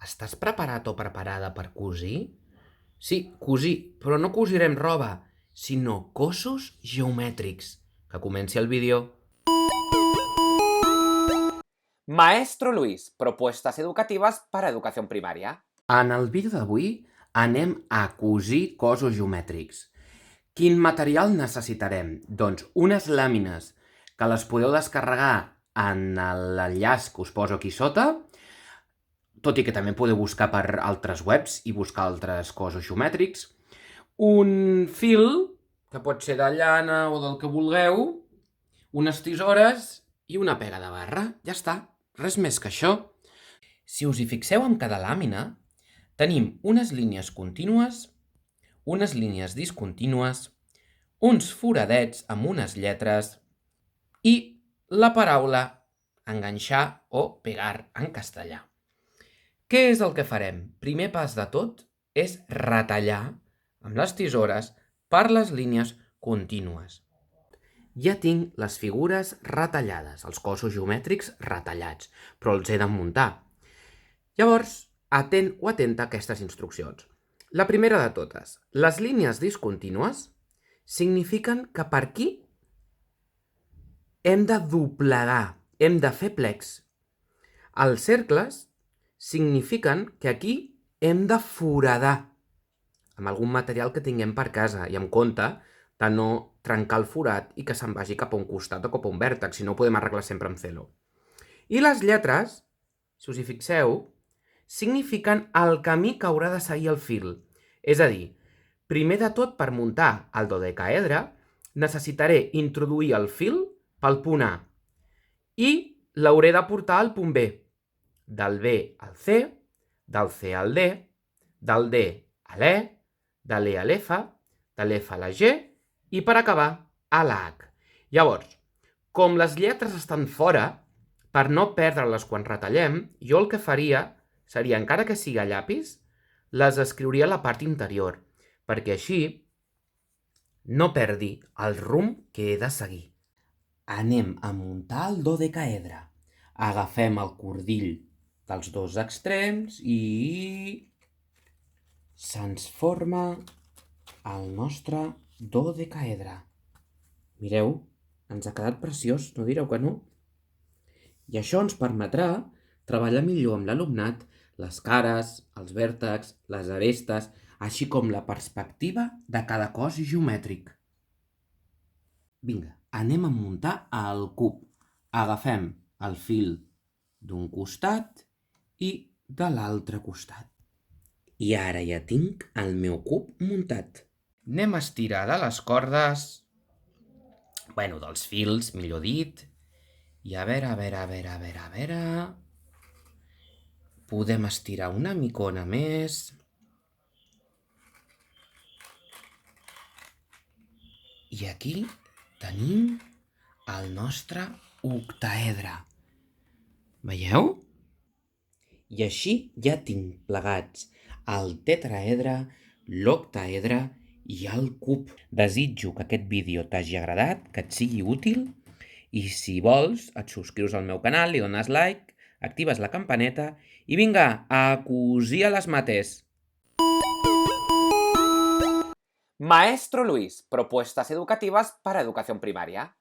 Estàs preparat o preparada per cosir? Sí, cosir, però no cosirem roba, sinó cossos geomètrics. Que comenci el vídeo. Maestro Luis, propuestas educativas para educación primaria. En el vídeo d'avui anem a cosir cossos geomètrics. Quin material necessitarem? Doncs unes làmines que les podeu descarregar en l'enllaç que us poso aquí sota, tot i que també podeu buscar per altres webs i buscar altres cossos geomètrics. Un fil, que pot ser de llana o del que vulgueu, unes tisores i una pega de barra. Ja està, res més que això. Si us hi fixeu en cada làmina, tenim unes línies contínues, unes línies discontínues, uns foradets amb unes lletres i la paraula enganxar o pegar en castellà. Què és el que farem? Primer pas de tot és retallar amb les tisores per les línies contínues. Ja tinc les figures retallades, els cossos geomètrics retallats, però els he de muntar. Llavors, atent o atenta a aquestes instruccions. La primera de totes, les línies discontínues signifiquen que per aquí hem de doblegar, hem de fer plecs. Els cercles signifiquen que aquí hem de foradar amb algun material que tinguem per casa i amb compte de no trencar el forat i que se'n vagi cap a un costat o cap a un vèrtex, si no ho podem arreglar sempre amb celo. I les lletres, si us hi fixeu, signifiquen el camí que haurà de seguir el fil. És a dir, primer de tot, per muntar el dodecàedre, necessitaré introduir el fil pel punt A i l'hauré de portar al punt B. Del B al C, del C al D, del D a l'E, de l'E a l'F, de l'F a la G i, per acabar, a la H. Llavors, com les lletres estan fora, per no perdre-les quan retallem, jo el que faria seria, encara que sigui a llapis, les escriuria a la part interior, perquè així no perdi el rumb que he de seguir. Anem a muntar el dodecàedre. Agafem el cordill dels dos extrems i se'ns forma el nostre dodecàedre. Mireu, ens ha quedat preciós, no direu que no? I això ens permetrà treballar millor amb l'alumnat les cares, els vèrtexs, les arestes, així com la perspectiva de cada cos geomètric. Vinga, anem a muntar el cub. Agafem el fil d'un costat i de l'altre costat. I ara ja tinc el meu cub muntat. Anem a estirar de les cordes, dels fils, millor dit, i a veure... Podem estirar una micona més. I aquí tenim el nostre octaedre. Veieu? I així ja tinc plegats el tetraedre, l'octaedre i el cub. Desitjo que aquest vídeo t'hagi agradat, que et sigui útil, i si vols et subscrius al meu canal, li dones like, actives la campaneta i vinga, a cosir a les mates! Maestro Luis, propuestas educativas para educación primaria.